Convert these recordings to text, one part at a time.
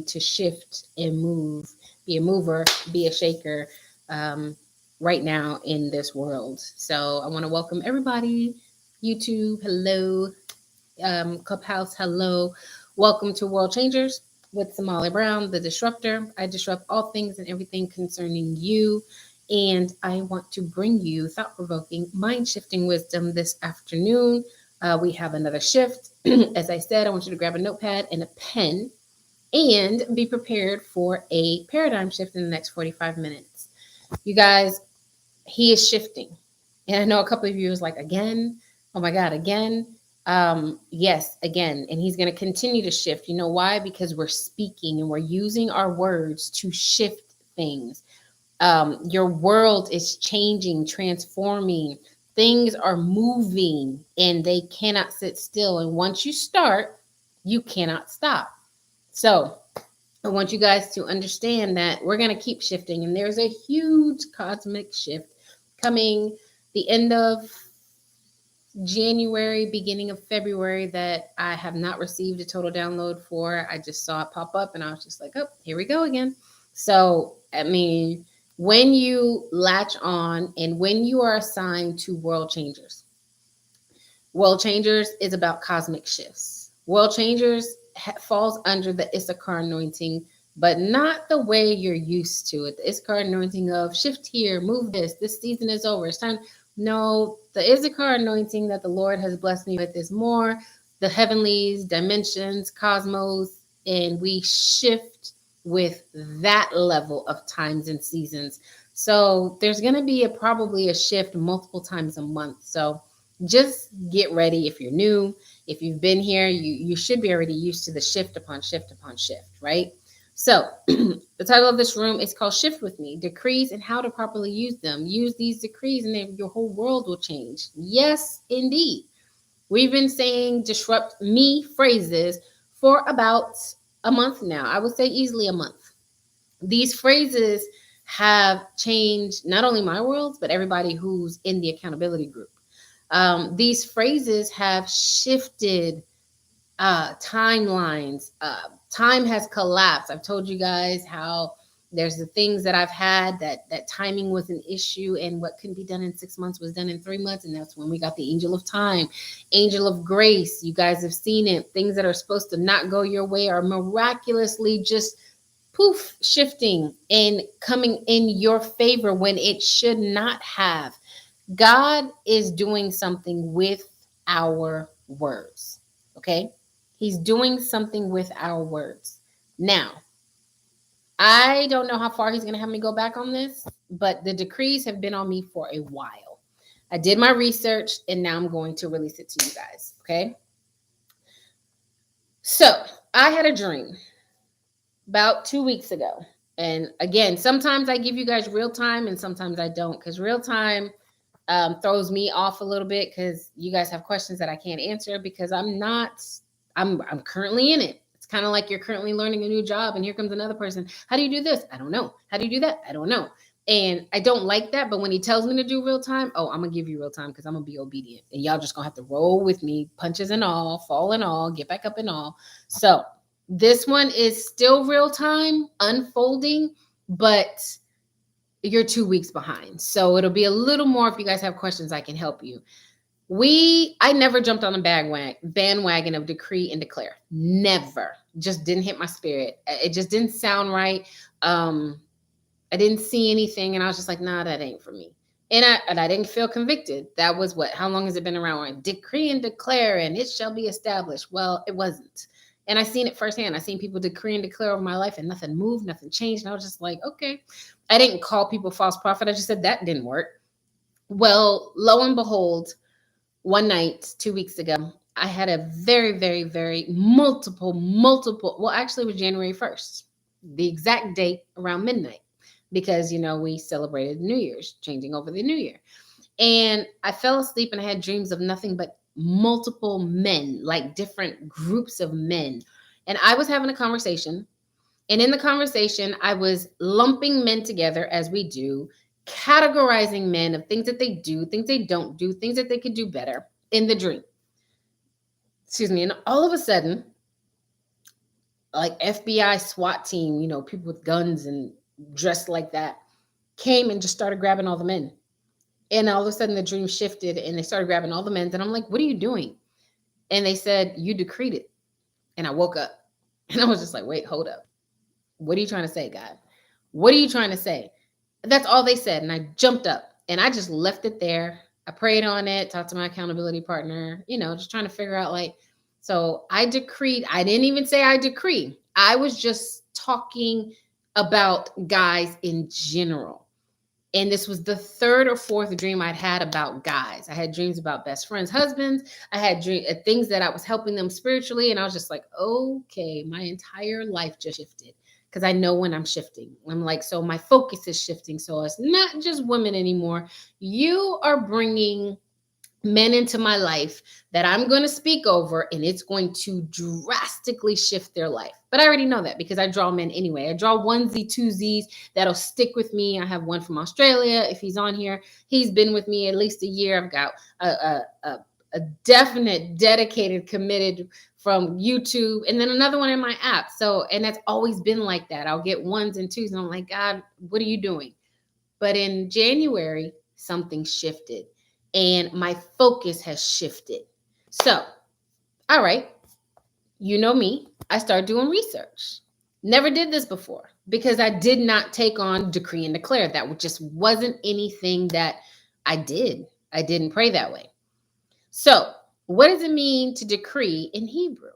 to shift and move, be a mover, be a shaker um, right now in this world. So I want to welcome everybody. YouTube, hello. Clubhouse, hello. Welcome to World Changers with Somalia Brown, the disruptor. I disrupt all things and everything concerning you. And I want to bring you thought provoking, mind shifting wisdom this afternoon. We have another shift. As I said, I want you to grab a notepad and a pen and be prepared for a paradigm shift in the next 45 minutes. You guys, he is shifting. And I know a couple of you is like, again, oh my God, again. Yes, again. And he's going to continue to shift. You know why? Because we're speaking and we're using our words to shift things. Your world is changing, transforming. Things are moving and they cannot sit still. And once you start, you cannot stop. So I want you guys to understand that we're going to keep shifting. And there's a huge cosmic shift coming the end of January, beginning of February that I have not received a total download for. I just saw it pop up and I was just like, oh, here we go again. So, I mean, when you latch on and when you are assigned to World Changers is about cosmic shifts. World Changers falls under the Issachar anointing, but not the way you're used to it. The Issachar anointing of shift here, move this season is over. It's time. No, the Issachar anointing that the Lord has blessed me with is more the heavenlies, dimensions, cosmos, and we shift with that level of times and seasons. So there's going to be probably a shift multiple times a month. So just get ready. If you're new, if you've been here, you should be already used to the shift upon shift upon shift, right? So the title of this room is called Shift With Me, Decrees and How to Properly Use Them. Use these decrees and then your whole world will change. Yes, indeed. We've been saying disrupt me phrases for about a month now. I would say easily a month. These phrases have changed not only my world, but everybody who's in the accountability group. These phrases have shifted timelines. Time has collapsed. I've told you guys how there's the things that I've had that timing was an issue, and what couldn't be done in 6 months was done in 3 months, and that's when we got the angel of time, angel of grace. You guys have seen it. Things that are supposed to not go your way are miraculously just poof shifting and coming in your favor when it should not have. God is doing something with our words. Okay? He's doing something with our words. Now, I don't know how far he's going to have me go back on this, but the decrees have been on me for a while. I did my research and now I'm going to release it to you guys. Okay? So, I had a dream about 2 weeks ago. And again, sometimes I give you guys real time and sometimes I don't, because real time throws me off a little bit because you guys have questions that I can't answer because I'm currently in it. It's kind of like you're currently learning a new job and here comes another person. How do you do this? I don't know. How do you do that? I don't know. And I don't like that. But when he tells me to do real time, oh, I'm going to give you real time because I'm going to be obedient. And y'all just going to have to roll with me, punches and all, fall and all, get back up and all. So this one is still real time unfolding, but you're 2 weeks behind. So it'll be a little more. If you guys have questions, I can help you. I never jumped on a bandwagon of decree and declare. Never. Just didn't hit my spirit. It just didn't sound right. I didn't see anything. And I was just like, nah, that ain't for me. And I didn't feel convicted. That was how long has it been around? Decree and declare and it shall be established. Well, it wasn't. And I seen it firsthand. I seen people decree and declare over my life and nothing moved, nothing changed. And I was just like, okay. I didn't call people false prophet. I just said that didn't work. Well, lo and behold, one night, 2 weeks ago, I had a very, very, very multiple, well, actually it was January 1st, the exact date around midnight, because, we celebrated New Year's, changing over the New Year. And I fell asleep and I had dreams of nothing but multiple men, like different groups of men. And I was having a conversation. And in the conversation, I was lumping men together as we do, categorizing men of things that they do, things they don't do, things that they could do better in the dream. Excuse me. And all of a sudden, like FBI SWAT team, people with guns and dressed like that, came and just started grabbing all the men. And all of a sudden the dream shifted and they started grabbing all the men. And I'm like, what are you doing? And they said, you decreed it. And I woke up and I was just like, wait, hold up. What are you trying to say, God? What are you trying to say? That's all they said. And I jumped up and I just left it there. I prayed on it, talked to my accountability partner, just trying to figure out so I decreed. I didn't even say I decree. I was just talking about guys in general. And this was the third or fourth dream I'd had about guys. I had dreams about best friends, husbands. I had things that I was helping them spiritually. And I was just like, okay, my entire life just shifted. Because I know when I'm shifting. I'm like, so my focus is shifting. So it's not just women anymore. You are bringing men into my life that I'm going to speak over, and it's going to drastically shift their life. But I already know that because I draw men anyway. I draw onesie, twosies that'll stick with me. I have one from Australia. If he's on here, he's been with me at least a year. I've got a definite, dedicated, committed from YouTube, and then another one in my app. So, and that's always been like that. I'll get ones and twos, and I'm like, God, what are you doing? But in January, something shifted. And my focus has shifted. So, all right, you know me, I started doing research. Never did this before because I did not take on decree and declare. That just wasn't anything that I did. I didn't pray that way. So, what does it mean to decree in Hebrew?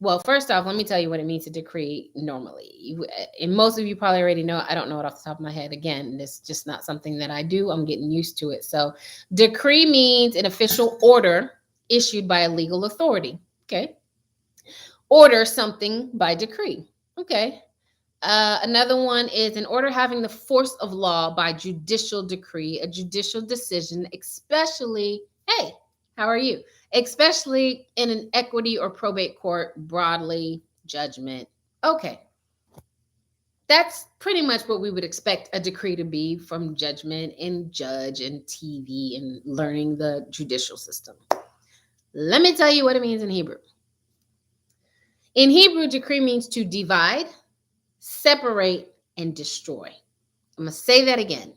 Well, first off, let me tell you what it means to decree normally. And most of you probably already know. I don't know it off the top of my head. Again, it's just not something that I do. I'm getting used to it. So decree means an official order issued by a legal authority. Okay. Order something by decree. Okay. Another one is an order having the force of law by judicial decree, a judicial decision, especially, hey, how are you? Especially in an equity or probate court, broadly, judgment. Okay. That's pretty much what we would expect a decree to be from judgment and judge and TV and learning the judicial system. Let me tell you what it means in Hebrew. In Hebrew, decree means to divide, separate, and destroy. I'm going to say that again.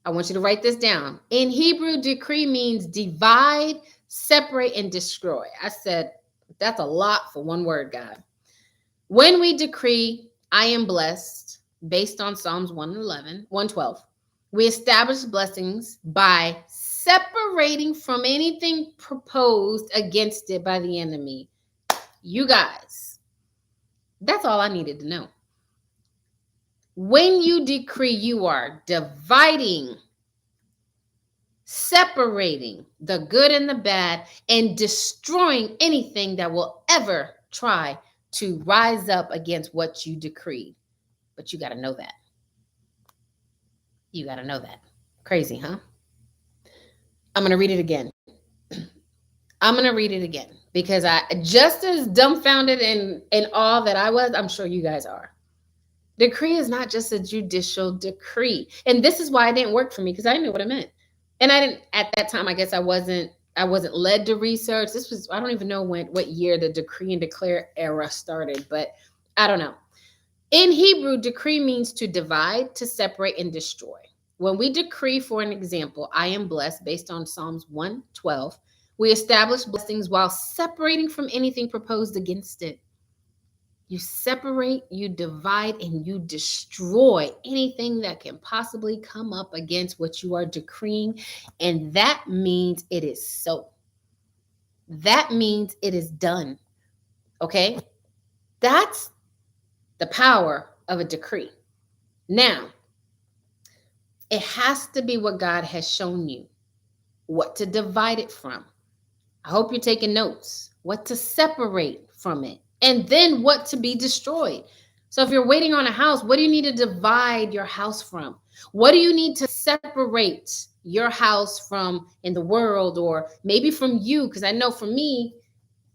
I want you to write this down. In Hebrew, decree means divide, separate, and destroy. I said, that's a lot for one word, God. When we decree, I am blessed, based on Psalms 112, we establish blessings by separating from anything proposed against it by the enemy. You guys, that's all I needed to know. When you decree, you are dividing, separating the good and the bad, and destroying anything that will ever try to rise up against what you decreed. But you got to know that. You got to know that. Crazy, huh? I'm going to read it again. I'm going to read it again because I just as dumbfounded and awe that I was, I'm sure you guys are. Decree is not just a judicial decree. And this is why it didn't work for me because I knew what it meant. And I didn't, at that time, I guess I wasn't led to research. This was, I don't even know what year the decree and declare era started, but I don't know. In Hebrew, decree means to divide, to separate, and destroy. When we decree, for an example, I am blessed based on Psalms 112, we establish blessings while separating from anything proposed against it. You separate, you divide, and you destroy anything that can possibly come up against what you are decreeing. And that means it is so. That means it is done. Okay? That's the power of a decree. Now, it has to be what God has shown you, what to divide it from. I hope you're taking notes, what to separate from it, and then what to be destroyed. So if you're waiting on a house, what do you need to divide your house from? What do you need to separate your house from in the world, or maybe from you? Because I know for me,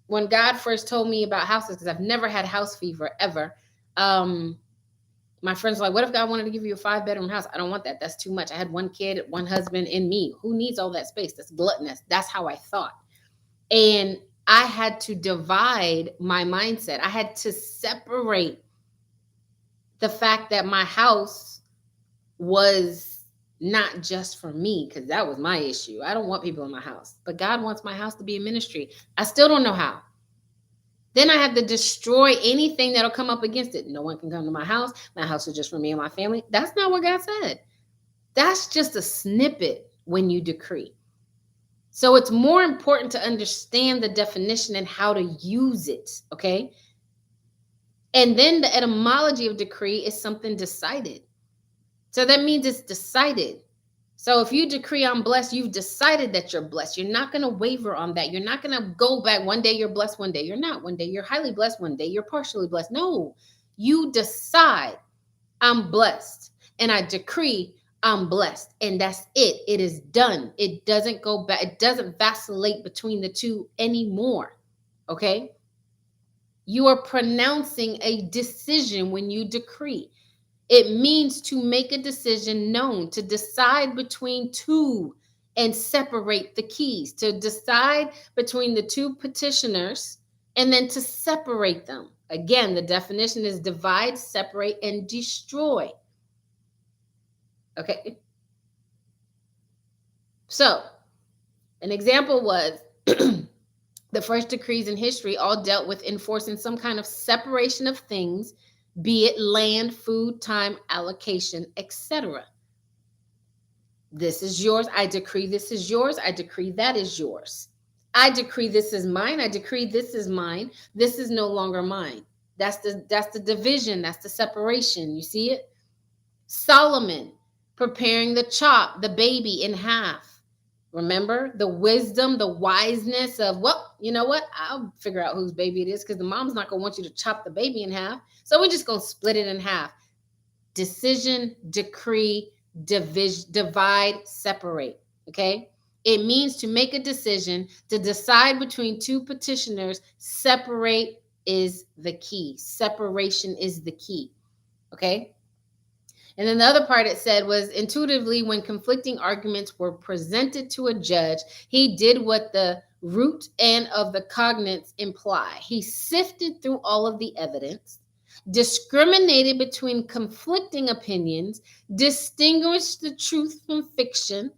when God first told me about houses, because I've never had house fever ever, my friends were like, what if God wanted to give you a 5-bedroom house? I don't want that. That's too much. I had one kid, one husband, and me. Who needs all that space? That's gluttonous. That's how I thought. And I had to divide my mindset. I had to separate the fact that my house was not just for me, because that was my issue. I don't want people in my house, but God wants my house to be a ministry. I still don't know how. Then I have to destroy anything that'll come up against it. No one can come to my house. My house is just for me and my family. That's not what God said. That's just a snippet when you decree. So it's more important to understand the definition and how to use it, okay? And then the etymology of decree is something decided. So that means it's decided. So if you decree I'm blessed, you've decided that you're blessed. You're not going to waver on that. You're not going to go back. One day you're blessed, one day you're not. One day you're highly blessed, one day you're partially blessed. No, you decide I'm blessed and I decree I'm blessed. And that's it. It is done. It doesn't go back. It doesn't vacillate between the two anymore. Okay? You are pronouncing a decision when you decree. It means to make a decision known, to decide between two and separate the keys, to decide between the two petitioners and then to separate them. Again, the definition is divide, separate, and destroy. Okay. So, an example was the first decrees in history all dealt with enforcing some kind of separation of things, be it land, food, time, allocation, etc. This is yours. I decree this is yours. I decree that is yours. I decree this is mine. I decree this is mine. This is no longer mine. That's the division. That's the separation. You see it? Solomon preparing the baby in half. Remember the wisdom, the wiseness of, well, you know what? I'll figure out whose baby it is because the mom's not going to want you to chop the baby in half. So we're just going to split it in half. Decision, decree, divide, separate. Okay. It means to make a decision, to decide between two petitioners. Separate is the key. Separation is the key. Okay. And then the other part it said was intuitively, when conflicting arguments were presented to a judge, he did what the root and of the cognates imply. He sifted through all of the evidence, discriminated between conflicting opinions, distinguished the truth from fiction,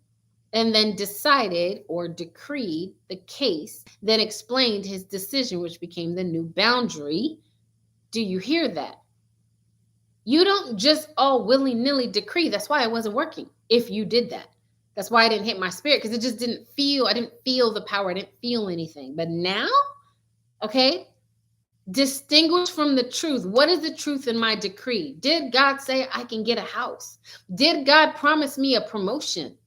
and then decided or decreed the case, then explained his decision, which became the new boundary. Do you hear that? You don't just all willy-nilly decree. That's why it wasn't working if you did that. That's why I didn't hit my spirit, because it just didn't feel, I didn't feel the power. I didn't feel anything. But now, okay, distinguish from the truth. What is the truth in my decree? Did God say I can get a house? Did God promise me a promotion?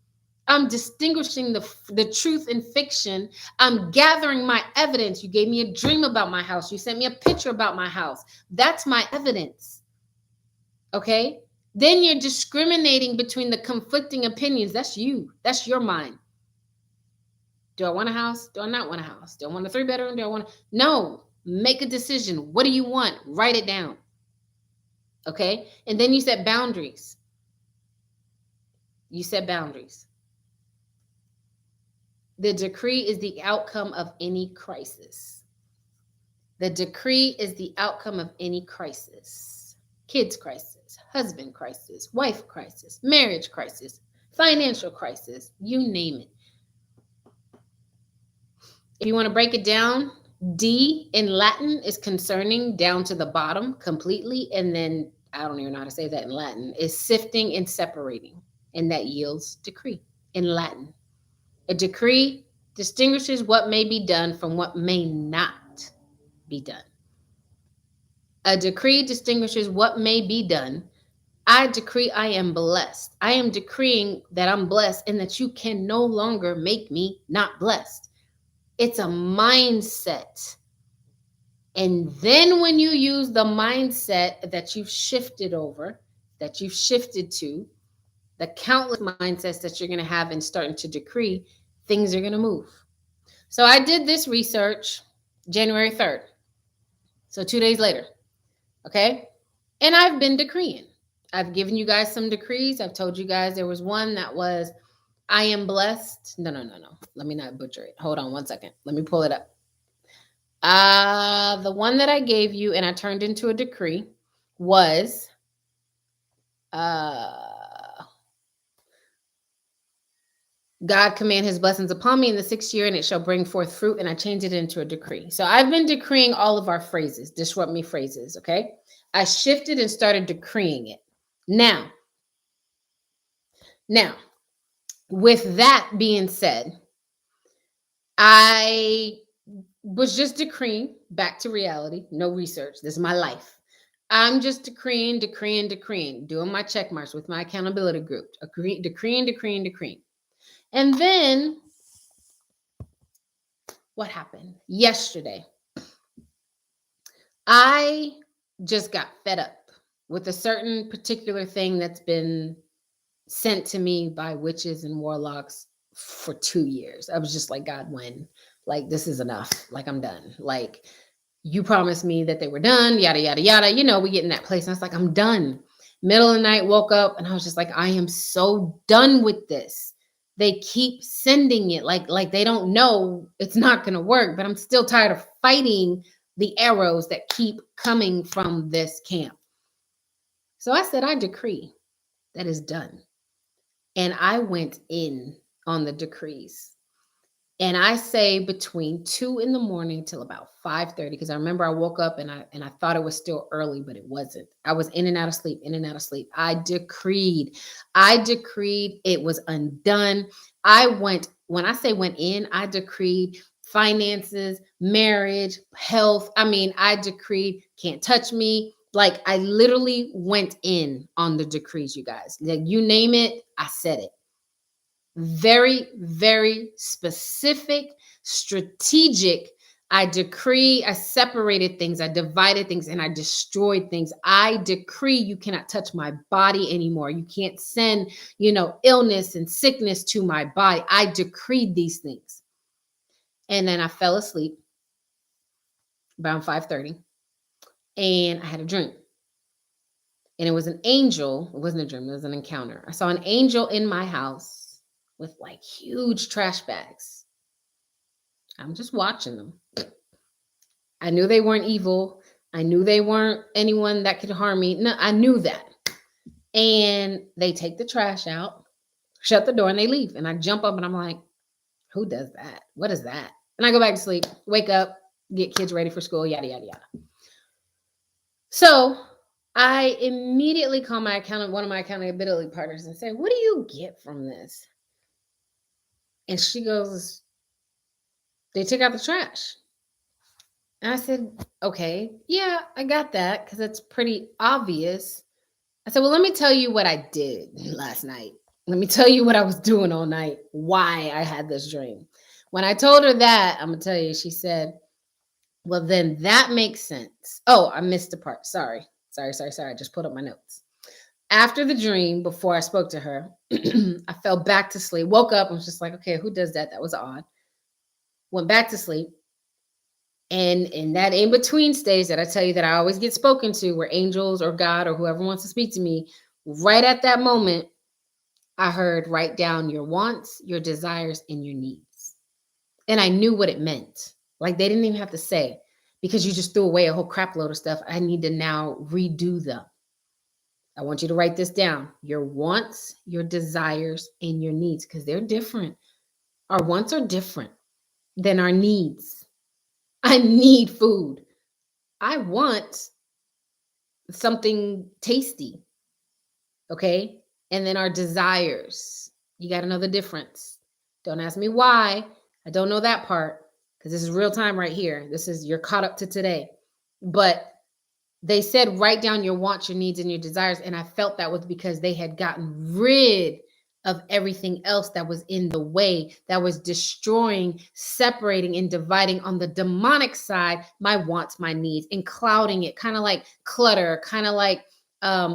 I'm distinguishing the truth and fiction. I'm gathering my evidence. You gave me a dream about my house. You sent me a picture about my house. That's my evidence. Okay? Then you're discriminating between the conflicting opinions. That's you. That's your mind. Do I want a house? Do I not want a house? Do I want a 3-bedroom? Do I want No. Make a decision. What do you want? Write it down. Okay? And then you set boundaries. You set boundaries. The decree is the outcome of any crisis. The decree is the outcome of any crisis. Kids crisis, husband crisis, wife crisis, marriage crisis, financial crisis, you name it. If you want to break it down, D in Latin is concerning, down to the bottom completely. And then, I don't even know how to say that in Latin, is sifting and separating. And that yields decree in Latin. A decree distinguishes what may be done from what may not be done. A decree distinguishes what may be done. I decree I am blessed. I am decreeing that I'm blessed and that you can no longer make me not blessed. It's a mindset. And then when you use the mindset that you've shifted over, that you've shifted to, the countless mindsets that you're going to have and starting to decree, things are going to move. So I did this research January 3rd. So 2 days later. Okay. And I've been decreeing. I've given you guys some decrees. I've told you guys there was one that was, I am blessed. No. Let me not butcher it. Hold on one second. Let me pull it up. The one that I gave you and I turned into a decree was God command his blessings upon me in the 6th year, and it shall bring forth fruit. And I changed it into a decree. So I've been decreeing all of our phrases, disrupt me phrases. Okay. I shifted and started decreeing it. Now, with that being said, I was just decreeing back to reality, no research. This is my life. I'm just decreeing, doing my check marks with my accountability group, decreeing. And then what happened? Yesterday, I just got fed up with a certain particular thing that's been sent to me by witches and warlocks for 2 years. I was just like, God, when? Like, this is enough. Like, I'm done. Like, you promised me that they were done, yada, yada, yada. You know, we get in that place. And I was like, I'm done. Middle of the night, woke up and I was just like, I am so done with this. They keep sending it like they don't know it's not going to work, but I'm still tired of fighting the arrows that keep coming from this camp. So I said, I decree that is done. And I went in on the decrees. And I say between 2 in the morning till about 5:30, because I remember I woke up and I thought it was still early, but it wasn't. I was in and out of sleep, in and out of sleep. I decreed it was undone. When I say went in, I decreed finances, marriage, health. I mean, I decreed can't touch me. Like, I literally went in on the decrees, you guys. Like, you name it, I said it. Very, very specific, strategic. I separated things, I divided things, and I destroyed things. I decree you cannot touch my body anymore. You can't send, illness and sickness to my body. I decreed these things. And then I fell asleep around 5:30, and I had a dream. And it was an angel. It wasn't a dream, it was an encounter. I saw an angel in my house with like huge trash bags. I'm just watching them. I knew they weren't evil. I knew they weren't anyone that could harm me. No, I knew that. And they take the trash out, shut the door, and they leave. And I jump up and I'm like, who does that? What is that? And I go back to sleep, wake up, get kids ready for school, yada, yada, yada. So I immediately call one of my accountability partners and say, what do you get from this? And she goes, they took out the trash. And I said, okay, yeah, I got that because it's pretty obvious. I said, well, let me tell you what I did last night. Let me tell you what I was doing all night, why I had this dream. When I told her that, I'm going to tell you, she said, well, then that makes sense. Oh, I missed a part. Sorry. I just put up my notes. After the dream, before I spoke to her, I fell back to sleep, woke up, and was just like, okay, who does that? That was odd. Went back to sleep. And in that in-between stage that I tell you that I always get spoken to, where angels or God or whoever wants to speak to me, right at that moment, I heard, write down your wants, your desires, and your needs. And I knew what it meant. Like, they didn't even have to say, because you just threw away a whole crap load of stuff. I need to now redo them. I want you to write this down. Your wants, your desires, and your needs, because they're different. Our wants are different than our needs. I need food. I want something tasty. Okay. And then our desires. You got to know the difference. Don't ask me why. I don't know that part, because this is real time right here. You're caught up to today. But they said, write down your wants, your needs, and your desires. And I felt that was because they had gotten rid of everything else that was in the way, that was destroying, separating, and dividing on the demonic side, my wants, my needs, and clouding it, kind of like clutter, kind of like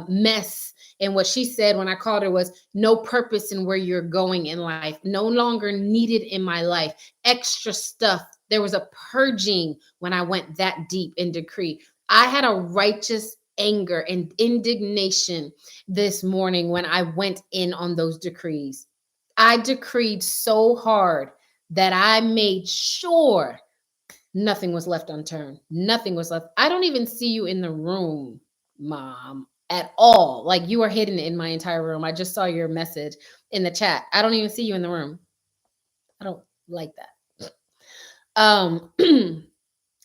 mess. And what she said when I called her was, no purpose in where you're going in life, no longer needed in my life, extra stuff. There was a purging when I went that deep in decree. I had a righteous anger and indignation this morning when I went in on those decrees. I decreed so hard that I made sure Nothing was left unturned. Nothing was left. I don't even see you in the room, mom, at all. Like you are hidden in my entire room. I just saw your message in the chat. I don't even see you in the room. I don't like that. Um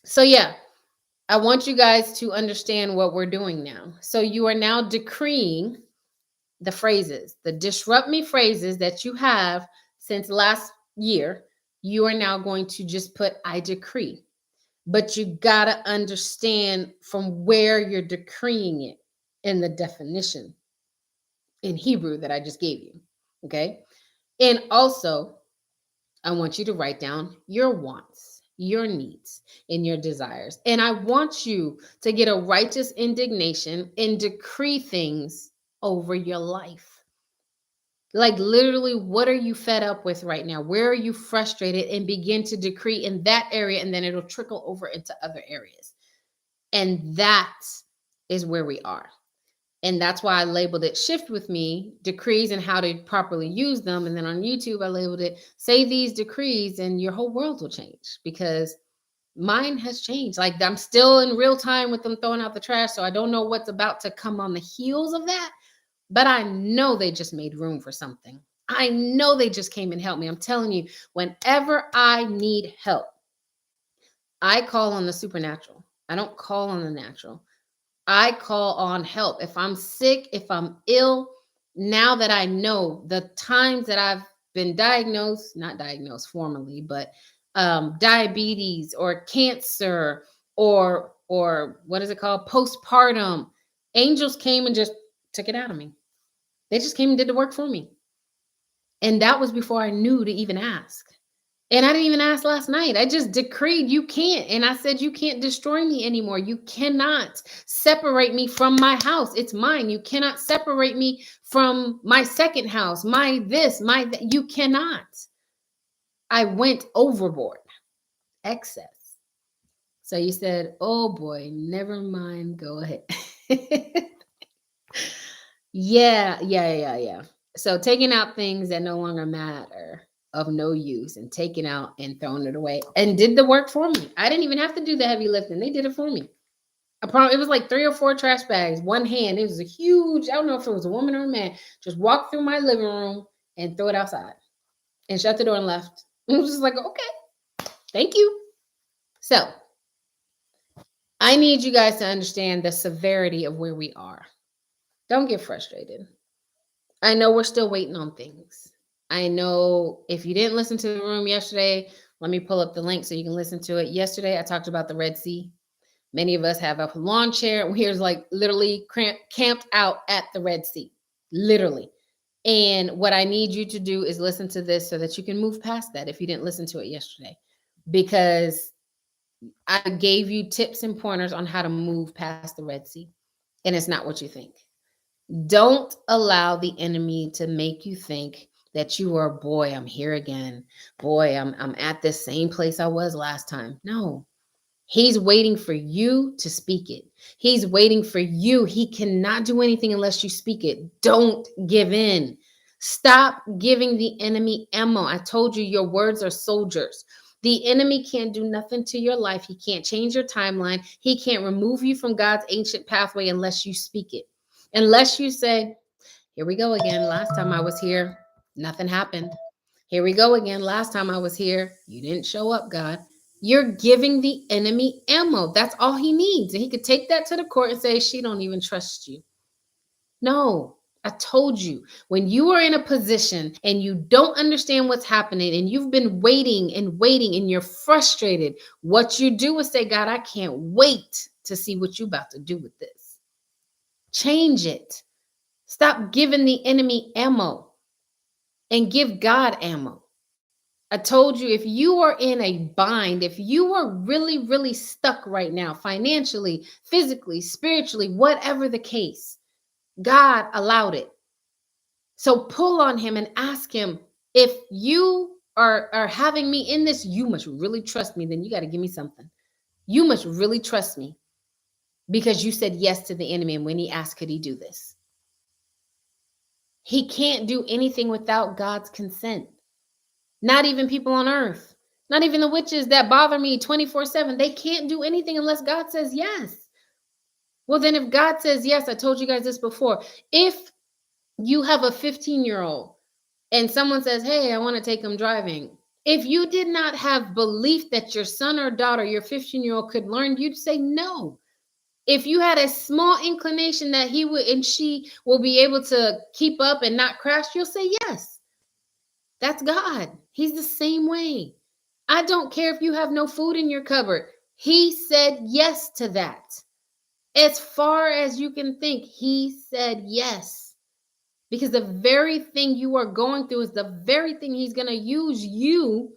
so yeah, I want you guys to understand what we're doing now. So you are now decreeing the phrases, the disrupt me phrases that you have since last year. You are now going to just put I decree. But you got to understand from where you're decreeing it in the definition in Hebrew that I just gave you. Okay. And also, I want you to write down your wants, your needs, and your desires. And I want you to get a righteous indignation and decree things over your life. Like literally, what are you fed up with right now? Where are you frustrated? And begin to decree in that area, and then it'll trickle over into other areas. And that is where we are. And that's why I labeled it Shift With Me, decrees and how to properly use them. And then on YouTube, I labeled it Say These Decrees and Your Whole World Will Change, because mine has changed. Like I'm still in real time with them throwing out the trash. So I don't know what's about to come on the heels of that, but I know they just made room for something. I know they just came and helped me. I'm telling you, whenever I need help, I call on the supernatural. I don't call on the natural. I call on help. If I'm sick, if I'm ill, now that I know the times that I've been diagnosed, not diagnosed formally, but diabetes or cancer or what is it called? Postpartum. Angels came and just took it out of me. They just came and did the work for me. And that was before I knew to even ask. And I didn't even ask last night. I just decreed you can't. And I said, you can't destroy me anymore. You cannot separate me from my house. It's mine. You cannot separate me from my second house, my this, my that. You cannot. I went overboard, excess. So you said, oh boy, never mind. Go ahead. Yeah. So taking out things that no longer matter, of no use, and taking out and throwing it away, and did the work for me. I didn't even have to do the heavy lifting. They did it for me. It was like 3 or 4 trash bags, one hand. It was a huge, I don't know if it was a woman or a man, just walked through my living room and threw it outside and shut the door and left. It was just like, okay, thank you. So I need you guys to understand the severity of where we are. Don't get frustrated. I know we're still waiting on things. I know if you didn't listen to the room yesterday, let me pull up the link so you can listen to it. Yesterday, I talked about the Red Sea. Many of us have a lawn chair. We're like literally camped out at the Red Sea, literally. And what I need you to do is listen to this so that you can move past that if you didn't listen to it yesterday, because I gave you tips and pointers on how to move past the Red Sea. And it's not what you think. Don't allow the enemy to make you think that you are, boy, I'm here again. Boy, I'm at this same place I was last time. No. He's waiting for you to speak it. He's waiting for you. He cannot do anything unless you speak it. Don't give in. Stop giving the enemy ammo. I told you your words are soldiers. The enemy can't do nothing to your life. He can't change your timeline. He can't remove you from God's ancient pathway unless you speak it. Unless you say, here we go again. Last time I was here, nothing happened. Here we go again. Last time I was here, you didn't show up, God. You're giving the enemy ammo. That's all he needs. And he could take that to the court and say, she don't even trust you. No, I told you, when you are in a position and you don't understand what's happening and you've been waiting and you're frustrated, what you do is say, God, I can't wait to see what you're about to do with this. Change it. Stop giving the enemy ammo and give God ammo. I told you, if you are in a bind, if you are really, really stuck right now, financially, physically, spiritually, whatever the case, God allowed it. So pull on him and ask him, if you are having me in this, you must really trust me. Then you got to give me something. You must really trust me, because you said yes to the enemy. And when he asked, could he do this? He can't do anything without God's consent. Not even people on earth. Not even the witches that bother me 24/7. They can't do anything unless God says yes. Well, then if God says yes, I told you guys this before. If you have a 15-year-old and someone says, "Hey, I want to take them driving." If you did not have belief that your son or daughter, your 15-year-old could learn, you'd say no. If you had a small inclination that he would and she will be able to keep up and not crash, you'll say yes. That's God. He's the same way. I don't care if you have no food in your cupboard. He said yes to that. As far as you can think, he said yes. Because the very thing you are going through is the very thing he's going to use you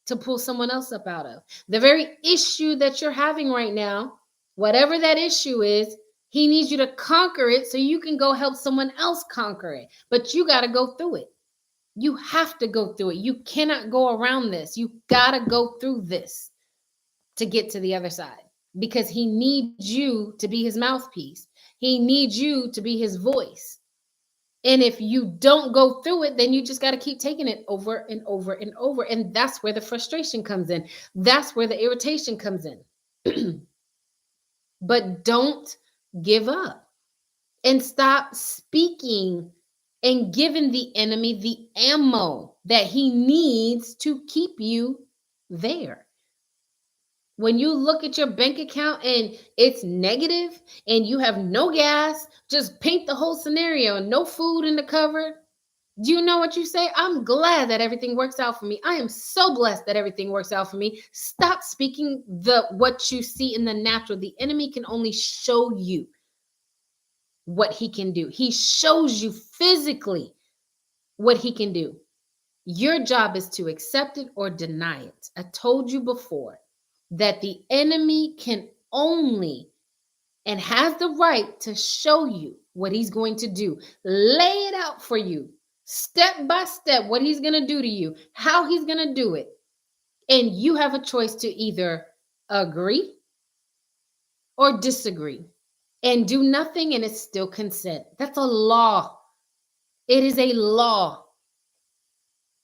to pull someone else up out of. The very issue that you're having right now, whatever that issue is, he needs you to conquer it so you can go help someone else conquer it. But you got to go through it. You have to go through it. You cannot go around this. You got to go through this to get to the other side, because he needs you to be his mouthpiece. He needs you to be his voice. And if you don't go through it, then you just got to keep taking it over and over and over. And that's where the frustration comes in. That's where the irritation comes in. But don't give up and stop speaking and giving the enemy the ammo that he needs to keep you there. When you look at your bank account and it's negative and you have no gas, just paint the whole scenario, no food in the cupboard. Do you know what you say? I'm glad that everything works out for me. I am so blessed that everything works out for me. Stop speaking what you see in the natural. The enemy can only show you what he can do. He shows you physically what he can do. Your job is to accept it or deny it. I told you before that the enemy can only and has the right to show you what he's going to do. Lay it out for you, step by step, what he's going to do to you, how he's going to do it. And you have a choice to either agree or disagree and do nothing, and it's still consent. That's a law. It is a law.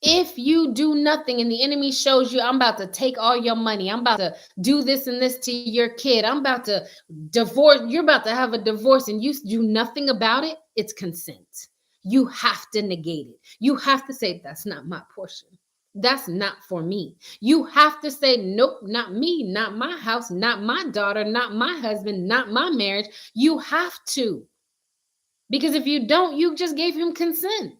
If you do nothing and the enemy shows you, I'm about to take all your money, I'm about to do this and this to your kid, I'm about to divorce, you're about to have a divorce, and you do nothing about it, it's consent. You have to negate it. You have to say, that's not my portion. That's not for me. You have to say, nope, not me, not my house, not my daughter, not my husband, not my marriage. You have to. Because if you don't, you just gave him consent.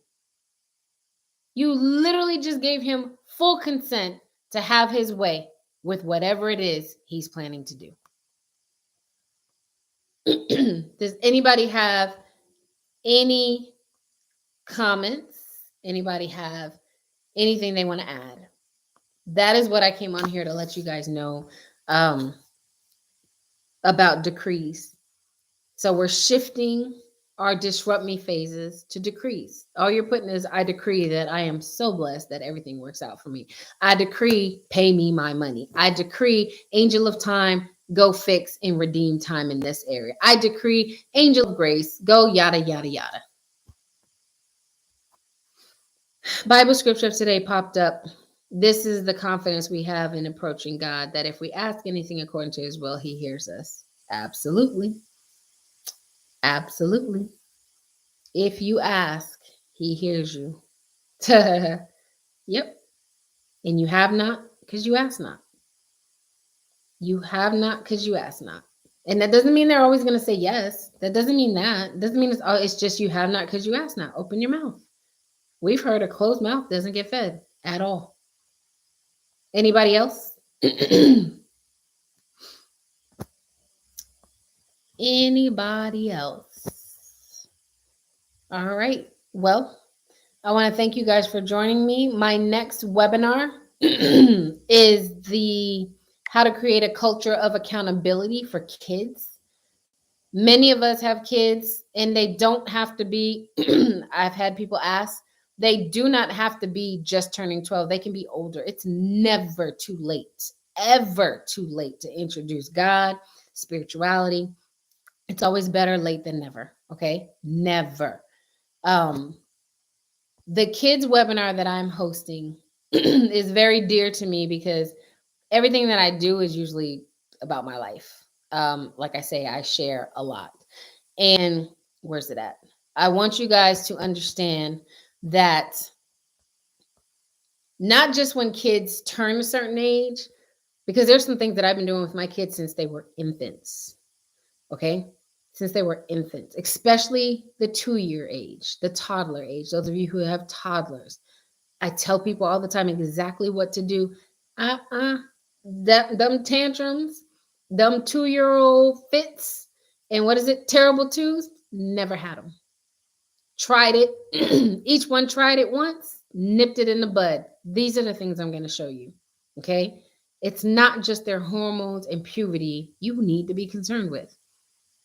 You literally just gave him full consent to have his way with whatever it is he's planning to do. Does anybody have any comments? Anybody have anything they want to add? That is what I came on here to let you guys know about decrees. So we're shifting our disrupt me phases to decrees. All you're putting is, I decree that I am so blessed that everything works out for me. I decree, pay me my money. I decree, angel of time, go fix and redeem time in this area. I decree, angel of grace, go yada, yada, yada. Bible scripture today popped up. This is the confidence we have in approaching God, that if we ask anything according to his will, he hears us. Absolutely. Absolutely. If you ask, he hears you. Yep. And you have not because you ask not. You have not because you ask not. And that doesn't mean they're always going to say yes. That doesn't mean that. It doesn't mean it's just you have not because you ask not. Open your mouth. We've heard a closed mouth doesn't get fed at all. Anybody else? Anybody else? All right. Well, I want to thank you guys for joining me. My next webinar is the how to create a culture of accountability for kids. Many of us have kids, and they don't have to be, I've had people ask, they do not have to be just turning 12. They can be older. It's never too late, ever too late to introduce God, spirituality. It's always better late than never. Okay. Never. The kids webinar that I'm hosting is very dear to me because everything that I do is usually about my life. Like I say, I share a lot. And where's it at? I want you guys to understand that not just when kids turn a certain age, because there's some things that I've been doing with my kids since they were infants. Okay. Since they were infants, especially the 2 year age, the toddler age. Those of you who have toddlers, I tell people all the time exactly what to do. Uh-uh. Them tantrums, them 2 year old fits, and what is it? Terrible twos. Never had them. Tried it. Each one tried it once, nipped it in the bud. These are the things I'm going to show you. Okay. It's not just their hormones and puberty you need to be concerned with.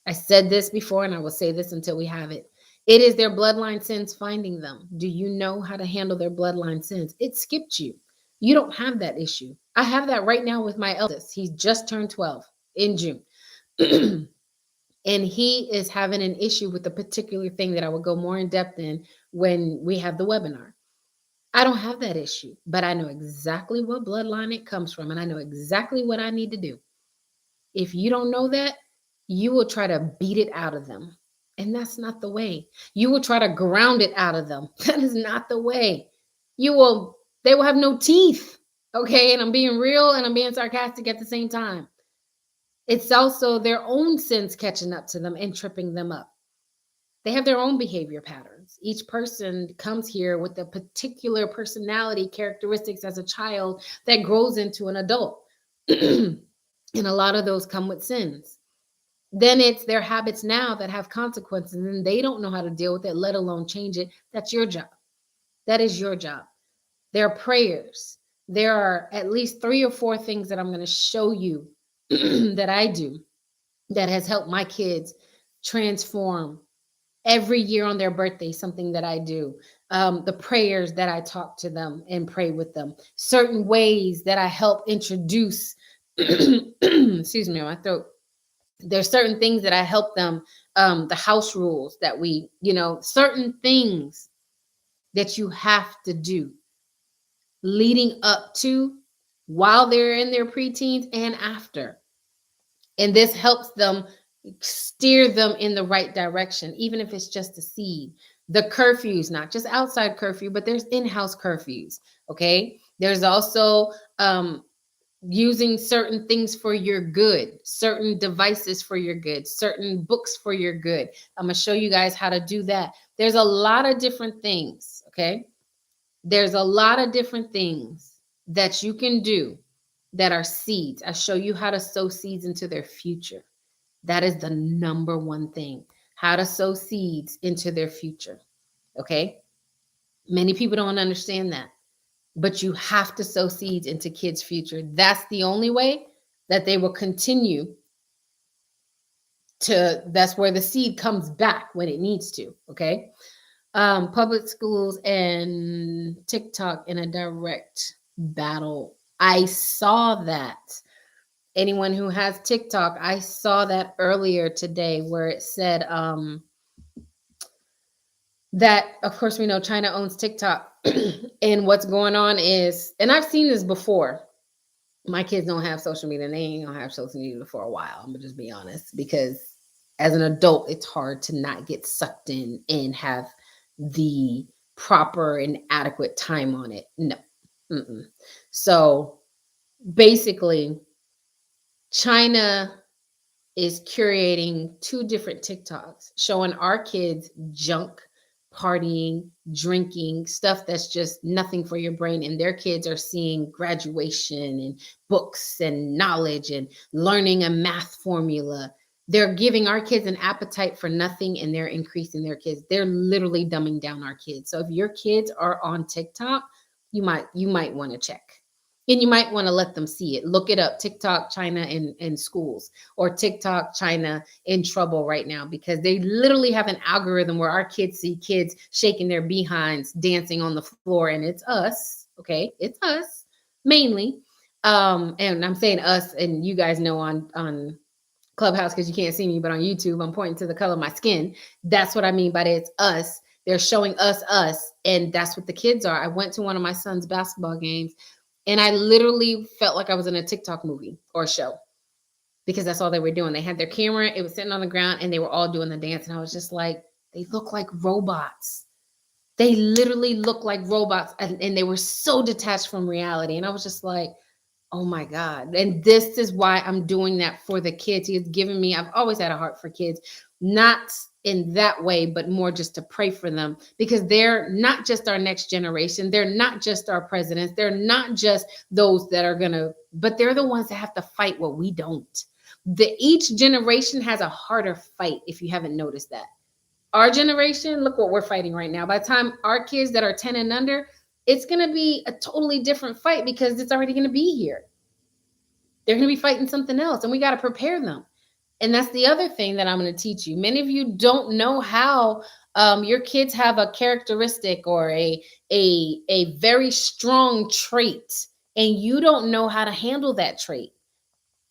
I said this before and I will say this until we have it. It is their bloodline sins finding them. Do you know how to handle their bloodline sins? It skipped you. You don't have that issue. I have that right now with my eldest. He's just turned 12 in June. And he is having an issue with a particular thing that I will go more in depth in when we have the webinar. I don't have that issue, but I know exactly what bloodline it comes from and I know exactly what I need to do. If you don't know that, you will try to beat it out of them. And that's not the way. You will try to ground it out of them. That is not the way. They will have no teeth. Okay. And I'm being real and I'm being sarcastic at the same time. It's also their own sins catching up to them and tripping them up. They have their own behavior patterns. Each person comes here with a particular personality characteristics as a child that grows into an adult. And a lot of those come with sins. Then it's their habits now that have consequences and they don't know how to deal with it, let alone change it. That's your job. That is your job. There are prayers. There are at least 3 or 4 things that I'm going to show you that I do that has helped my kids transform every year on their birthday, something that I do. The prayers that I talk to them and pray with them, certain ways that I help introduce, excuse me, my throat. There's certain things that I help them, the house rules that certain things that you have to do leading up to while they're in their preteens and after. And this helps them steer them in the right direction, even if it's just a seed. The curfews, not just outside curfew, but there's in-house curfews. Okay. There's also using certain things for your good, certain devices for your good, certain books for your good. I'm going to show you guys how to do that. There's a lot of different things. Okay. There's a lot of different things that you can do that are seeds. I show you how to sow seeds into their future. That is the number one thing, how to sow seeds into their future. Okay. Many people don't understand that, but you have to sow seeds into kids' future. That's the only way that they will continue that's where the seed comes back when it needs to. Okay. Public schools and TikTok in a direct battle. I saw that. Anyone who has TikTok, I saw that earlier today where it said that, of course, we know China owns TikTok. And what's going on is, and I've seen this before. My kids don't have social media and they ain't gonna have social media for a while. I'm gonna just be honest, because as an adult, it's hard to not get sucked in and have the proper and adequate time on it. No. Mm-mm. So basically, China is curating 2 different TikToks showing our kids junk, partying, drinking, stuff that's just nothing for your brain. And their kids are seeing graduation and books and knowledge and learning a math formula. They're giving our kids an appetite for nothing and they're increasing their kids. They're literally dumbing down our kids. So if your kids are on TikTok, you might want to check. And you might want to let them see it. Look it up, TikTok China in schools, or TikTok China in trouble right now, because they literally have an algorithm where our kids see kids shaking their behinds, dancing on the floor. And it's us. Okay. It's us mainly. And I'm saying us, and you guys know on Clubhouse, because you can't see me, but on YouTube, I'm pointing to the color of my skin. That's what I mean by that. It's us. They're showing us, and that's what the kids are. I went to one of my son's basketball games, And I literally felt like I was in a TikTok movie or show because that's all they were doing. They had their camera, it was sitting on the ground, and they were all doing the dance. And I was just like, they look like robots. They literally look like robots. And they were so detached from reality. And I was just like, oh my God. And this is why I'm doing that for the kids. He has given me, I've always had a heart for kids, not in that way, but more just to pray for them because they're not just our next generation. They're not just our presidents. They're not just those that are going to, but they're the ones that have to fight what we don't. Each generation has a harder fight if you haven't noticed that. Our generation, look what we're fighting right now. By the time our kids that are 10 and under, it's going to be a totally different fight because it's already going to be here. They're going to be fighting something else, and we got to prepare them. And that's the other thing that I'm going to teach you. Many of you don't know how your kids have a characteristic or a very strong trait, and you don't know how to handle that trait.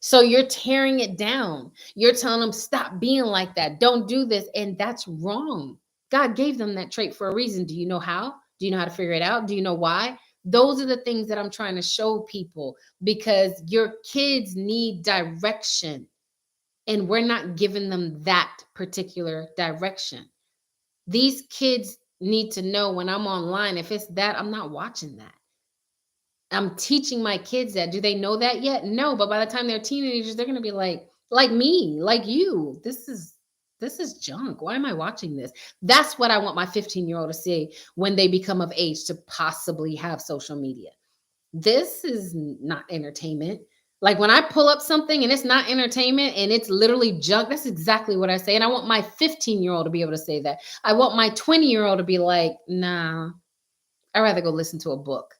So you're tearing it down. You're telling them, stop being like that. Don't do this. And that's wrong. God gave them that trait for a reason. Do you know how? Do you know how to figure it out? Do you know why? Those are the things that I'm trying to show people because your kids need direction and we're not giving them that particular direction. These kids need to know when I'm online, if it's that, I'm not watching that. I'm teaching my kids that. Do they know that yet? No, but by the time they're teenagers, they're going to be like me, like you. This is junk. Why am I watching this? That's what I want my 15-year-old to see when they become of age to possibly have social media. This is not entertainment. Like when I pull up something and it's not entertainment and it's literally junk, that's exactly what I say. And I want my 15-year-old to be able to say that. I want my 20-year-old to be like, nah, I'd rather go listen to a book.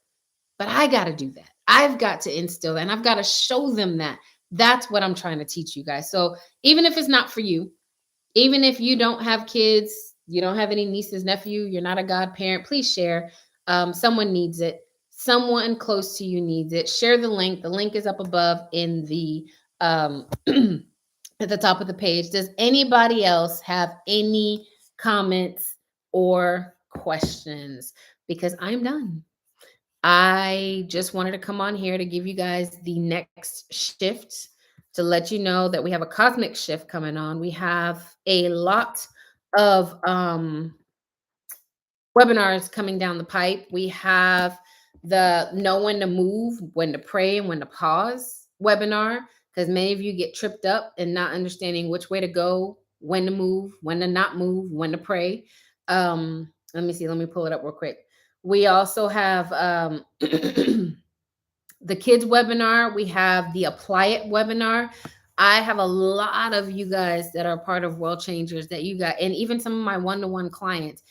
But I got to do that. I've got to instill that and I've got to show them that. That's what I'm trying to teach you guys. So even if it's not for you, even if you don't have kids, you don't have any nieces, nephew, you're not a godparent, please share. Someone needs it. Someone close to you needs it. Share the link. The link is up above in the at the top of the page. Does anybody else have any comments or questions? Because I'm done. I just wanted to come on here to give you guys the next shift to let you know that we have a cosmic shift coming on. We have a lot of webinars coming down the pipe. We have the know when to move, when to pray, and when to pause webinar because many of you get tripped up and not understanding which way to go, when to move, when to not move, when to pray. Let me see. Let me pull it up real quick. We also have the kids webinar. We have the apply it webinar. I have a lot of you guys that are part of World Changers that you got, and even some of my one-to-one clients.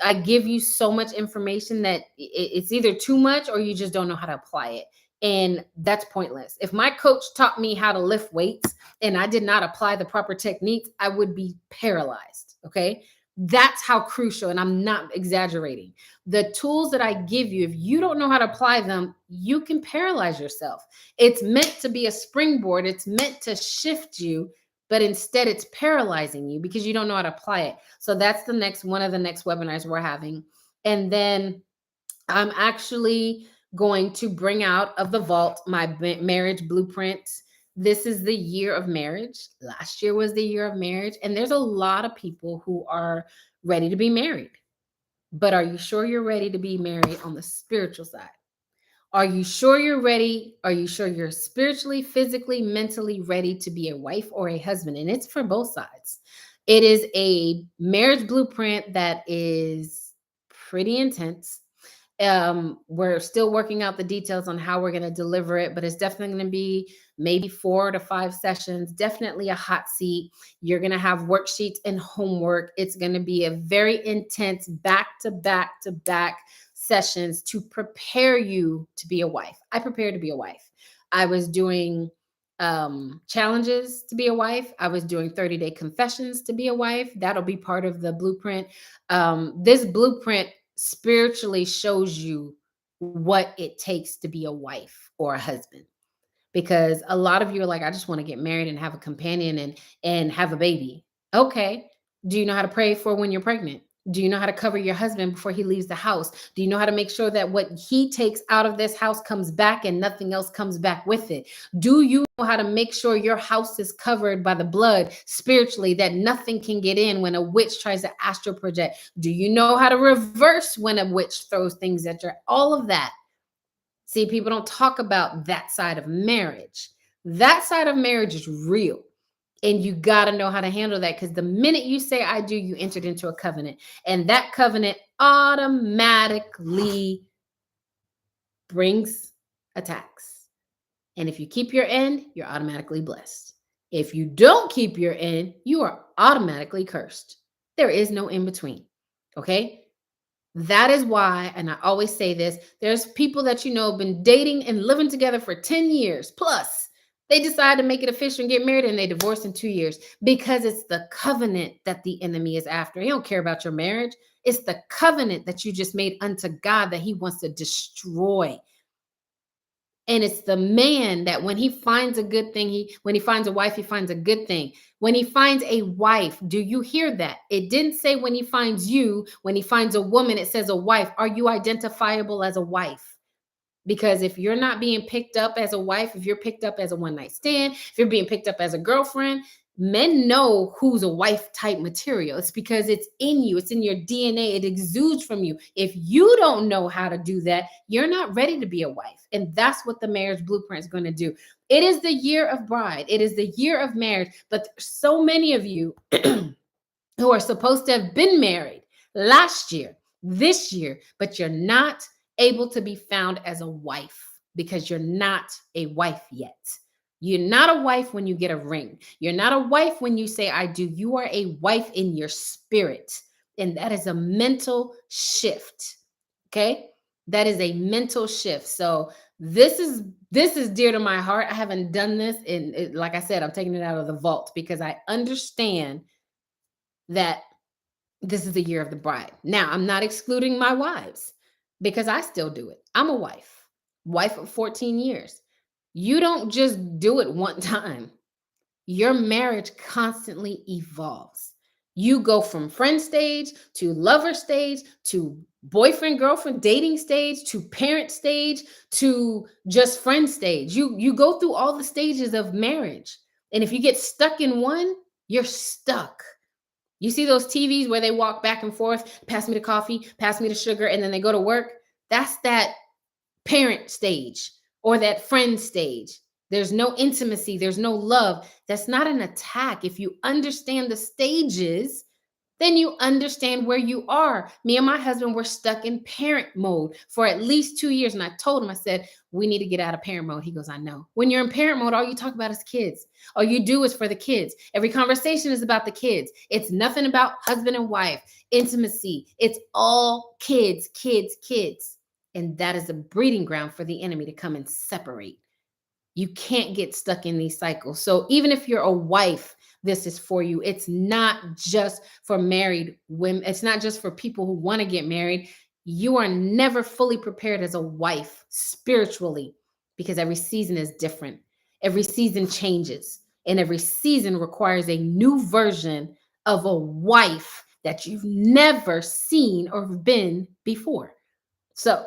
I give you so much information that it's either too much or you just don't know how to apply it. And that's pointless. If my coach taught me how to lift weights and I did not apply the proper techniques, I would be paralyzed. Okay. That's how crucial, and I'm not exaggerating. The tools that I give you, if you don't know how to apply them, you can paralyze yourself. It's meant to be a springboard, it's meant to shift you, but instead it's paralyzing you because you don't know how to apply it. So that's the next one of the next webinars we're having. And then I'm actually going to bring out of the vault my marriage blueprint. This is the year of marriage. Last year was the year of marriage. And there's a lot of people who are ready to be married. But are you sure you're ready to be married on the spiritual side? Are you sure you're ready? Are you sure you're spiritually, physically, mentally ready to be a wife or a husband? And it's for both sides. It is a marriage blueprint that is pretty intense. We're still working out the details on how we're going to deliver it, but it's definitely going to be maybe 4 to 5 sessions, definitely a hot seat. You're going to have worksheets and homework. It's going to be a very intense back to back to back sessions to prepare you to be a wife. I prepared to be a wife. I was doing challenges to be a wife. I was doing 30-day confessions to be a wife. That'll be part of the blueprint. This blueprint spiritually shows you what it takes to be a wife or a husband, because a lot of you are like, I just want to get married and have a companion and have a baby. Okay. Do you know how to pray for when you're pregnant? Do you know how to cover your husband before he leaves the house? Do you know how to make sure that what he takes out of this house comes back and nothing else comes back with it? Do you know how to make sure your house is covered by the blood spiritually, that nothing can get in when a witch tries to astral project? Do you know how to reverse when a witch throws things at your, all of that? See, people don't talk about that side of marriage. That side of marriage is real. And you got to know how to handle that, because the minute you say I do, you entered into a covenant. And that covenant automatically brings attacks. And if you keep your end, you're automatically blessed. If you don't keep your end, you are automatically cursed. There is no in between. Okay? That is why, and I always say this, there's people that you know have been dating and living together for 10 years plus. They decide to make it official and get married, and they divorce in 2 years, because it's the covenant that the enemy is after. He don't care about your marriage. It's the covenant that you just made unto God that he wants to destroy. And it's the man that when he finds a good thing, when he finds a wife, he finds a good thing. When he finds a wife, do you hear that? It didn't say when he finds you, when he finds a woman, it says a wife. Are you identifiable as a wife? Because if you're not being picked up as a wife, if you're picked up as a one night stand, if you're being picked up as a girlfriend, men know who's a wife type material. It's because it's in you, it's in your DNA, it exudes from you. If you don't know how to do that, you're not ready to be a wife. And that's what the marriage blueprint is going to do. It is the year of bride, it is the year of marriage. But so many of you who are supposed to have been married last year, this year, but you're not able to be found as a wife because you're not a wife yet. You're not a wife when you get a ring. You're not a wife when you say, I do. You are a wife in your spirit. And that is a mental shift. Okay. That is a mental shift. So this is dear to my heart. I haven't done this. And like I said, I'm taking it out of the vault because I understand that this is the year of the bride. Now, I'm not excluding my wives because I still do it. I'm a wife of 14 years. You don't just do it one time. Your marriage constantly evolves. You go from friend stage to lover stage to boyfriend girlfriend dating stage to parent stage to just friend stage. You go through all the stages of marriage. And if you get stuck in one, you're stuck. You see those TVs where they walk back and forth, pass me the coffee, pass me the sugar, and then they go to work? That's that parent stage or that friend stage. There's no intimacy, there's no love. That's not an attack. If you understand the stages, then you understand where you are. Me and my husband were stuck in parent mode for at least 2 years. And I told him, I said, we need to get out of parent mode. He goes, I know. When you're in parent mode, all you talk about is kids. All you do is for the kids. Every conversation is about the kids. It's nothing about husband and wife, intimacy. It's all kids, kids, kids. And that is a breeding ground for the enemy to come and separate. You can't get stuck in these cycles. So even if you're a wife, this is for you. It's not just for married women. It's not just for people who want to get married. You are never fully prepared as a wife spiritually because every season is different. Every season changes, and every season requires a new version of a wife that you've never seen or been before. So,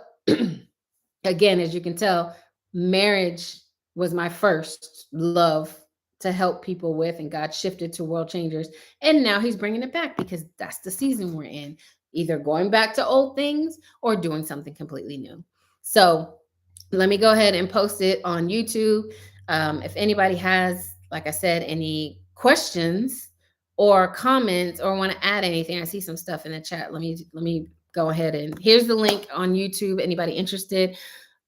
again, as you can tell, marriage was my first love to help people with, and God shifted to World Changers. And now he's bringing it back because that's the season we're in, either going back to old things or doing something completely new. So let me go ahead and post it on YouTube. If anybody has, like I said, any questions or comments or want to add anything, I see some stuff in the chat. Let me go ahead, and here's the link on YouTube. Anybody interested?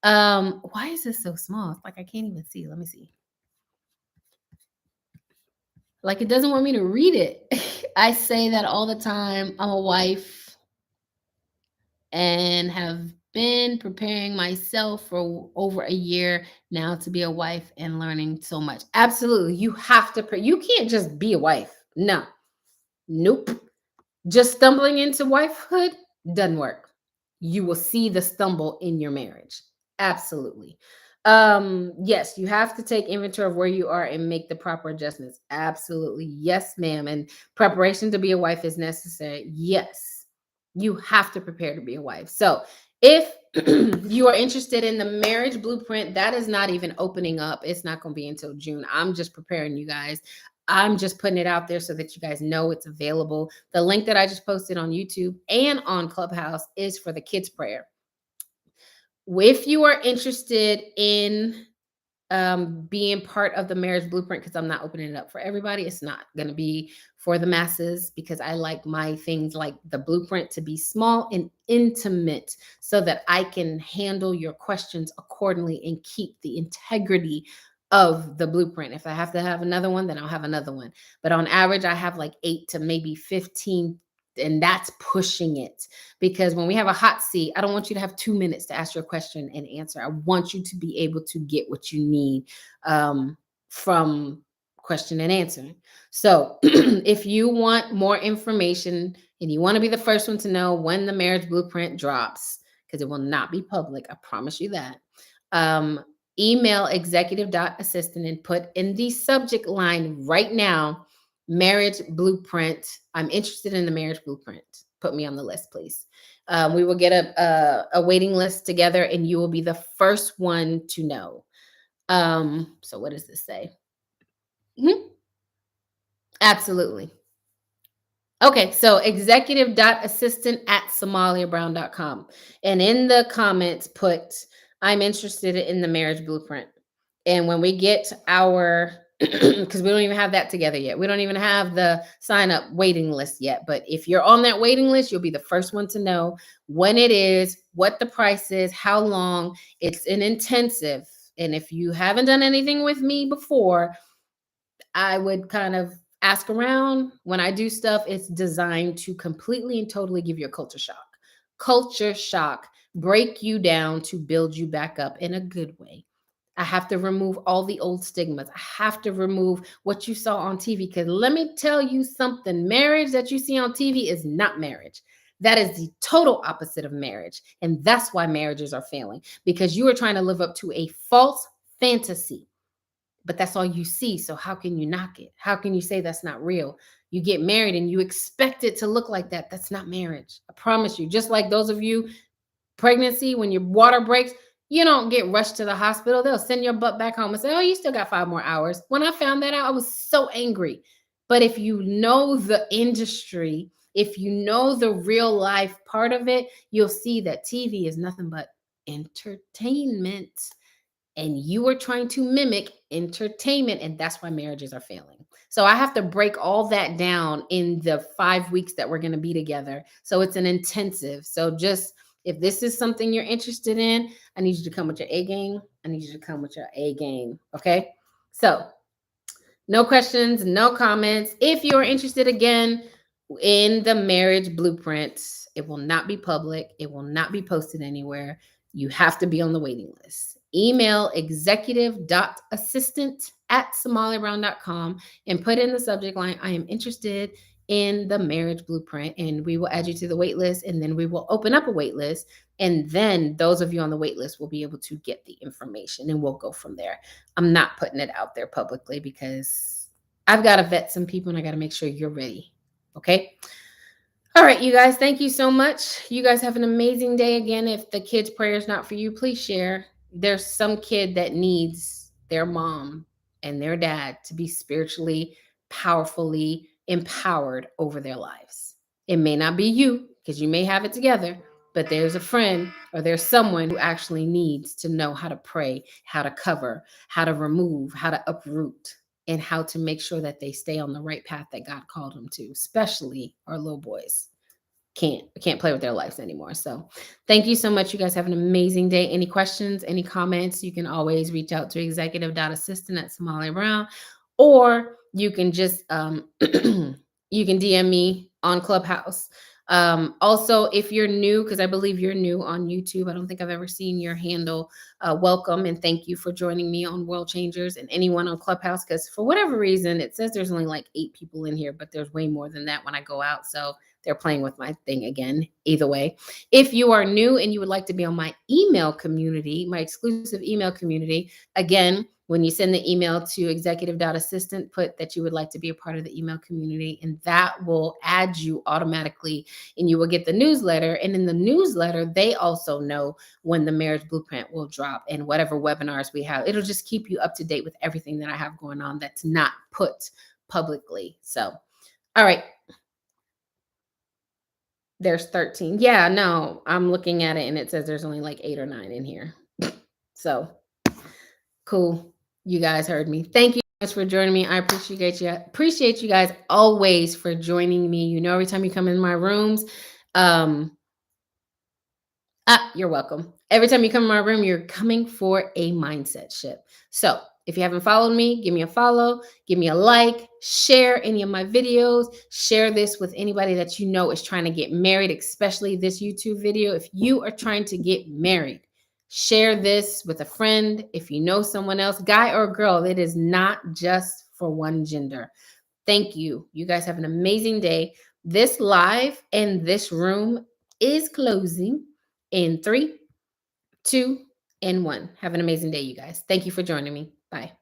Why is this so small? It's like I can't even see. Let me see. Like it doesn't want me to read it. I say that all the time. I'm a wife and have been preparing myself for over a year now to be a wife and learning so much. Absolutely. You have to you can't just be a wife. No. Nope. Just stumbling into wifehood doesn't work. You will see the stumble in your marriage. Absolutely. Yes, you have to take inventory of where you are and make the proper adjustments. Absolutely. Yes, ma'am. And preparation to be a wife is necessary. Yes. You have to prepare to be a wife. So if you are interested in the marriage blueprint, that is not even opening up. It's not going to be until June. I'm just preparing you guys. I'm just putting it out there so that you guys know it's available. The link that I just posted on YouTube and on Clubhouse is for the kids' prayer. If you are interested in being part of the marriage blueprint, because I'm not opening it up for everybody. It's not going to be for the masses because I like my things like the blueprint to be small and intimate so that I can handle your questions accordingly and keep the integrity of the blueprint. If I have to have another one, then I'll have another one. But on average, I have like 8 to maybe 15, and that's pushing it, because when we have a hot seat, I don't want you to have 2 minutes to ask your question and answer. I want you to be able to get what you need from question and answer. So if you want more information and you want to be the first one to know when the marriage blueprint drops, because it will not be public, I promise you that. Um, Email executive.assistant and put in the subject line right now, marriage blueprint. I'm interested in the marriage blueprint. Put me on the list, please. We will get a waiting list together and you will be the first one to know. So what does this say? Mhm. Absolutely. Okay, so executive.assistant@somaliabrown.com. And in the comments, put, I'm interested in the marriage blueprint. And when we get our, because we don't even have that together yet, we don't even have the sign up waiting list yet. But if you're on that waiting list, you'll be the first one to know when it is, what the price is, how long. It's an intensive. And if you haven't done anything with me before, I would kind of ask around. When I do stuff, it's designed to completely and totally give you a culture shock. Culture shock, break you down to build you back up in a good way. I have to remove all the old stigmas. I have to remove what you saw on TV. Because let me tell you something, marriage that you see on TV is not marriage. That is the total opposite of marriage. And that's why marriages are failing, because you are trying to live up to a false fantasy, but that's all you see. So how can you knock it? How can you say that's not real? You get married and you expect it to look like that. That's not marriage. I promise you. Just like those of you, pregnancy, when your water breaks, you don't get rushed to the hospital. They'll send your butt back home and say, oh, you still got 5 more hours. When I found that out, I was so angry. But if you know the industry, if you know the real life part of it, you'll see that TV is nothing but entertainment, and you are trying to mimic entertainment, and that's why marriages are failing. So I have to break all that down in the 5 weeks that we're going to be together. So it's an intensive. So just, if this is something you're interested in, I need you to come with your A game. I need you to come with your A game. Okay. So no questions, no comments. If you're interested again in the marriage blueprint, it will not be public. It will not be posted anywhere. You have to be on the waiting list. Email executive.assistant@somaliabrown.com and put in the subject line, I am interested in the marriage blueprint, and we will add you to the wait list, and then we will open up a wait list, and then those of you on the wait list will be able to get the information, and we'll go from there. I'm not putting it out there publicly because I've got to vet some people and I got to make sure you're ready. Okay. All right, you guys, thank you so much. You guys have an amazing day. Again, if the kids' prayer is not for you, please share. There's some kid that needs their mom and their dad to be spiritually, powerfully empowered over their lives. It may not be you because you may have it together, but there's a friend or there's someone who actually needs to know how to pray, how to cover, how to remove, how to uproot, and how to make sure that they stay on the right path that God called them to, especially our little boys. Can't play with their lives anymore. So thank you so much. You guys have an amazing day. Any questions, any comments, you can always reach out to executive.assistant@somaliabrown, or you can just you can DM me on Clubhouse. Also, if you're new, because I believe you're new on YouTube, I don't think I've ever seen your handle. Welcome and thank you for joining me on World Changers, and anyone on Clubhouse, because for whatever reason, it says there's only like 8 people in here, but there's way more than that when I go out. So they're playing with my thing again. Either way, if you are new and you would like to be on my email community, my exclusive email community, again, when you send the email to executive.assistant, put that you would like to be a part of the email community, and that will add you automatically, and you will get the newsletter. And in the newsletter, they also know when the marriage blueprint will drop and whatever webinars we have. It'll just keep you up to date with everything that I have going on that's not put publicly. So, all right. There's 13. Yeah, no, I'm looking at it and it says there's only like 8 or 9 in here. So, cool. You guys heard me. Thank you guys for joining me. I appreciate you. Appreciate you guys always for joining me. You know, every time you come in my rooms, um, you're welcome. Every time you come in my room, you're coming for a mindset shift. So if you haven't followed me, give me a follow, give me a like, share any of my videos, share this with anybody that you know is trying to get married, especially this YouTube video. If you are trying to get married, share this with a friend. If you know someone else, guy or girl, it is not just for one gender. Thank you. You guys have an amazing day. This live and this room is closing in 3, 2, and 1. Have an amazing day, you guys. Thank you for joining me. Bye.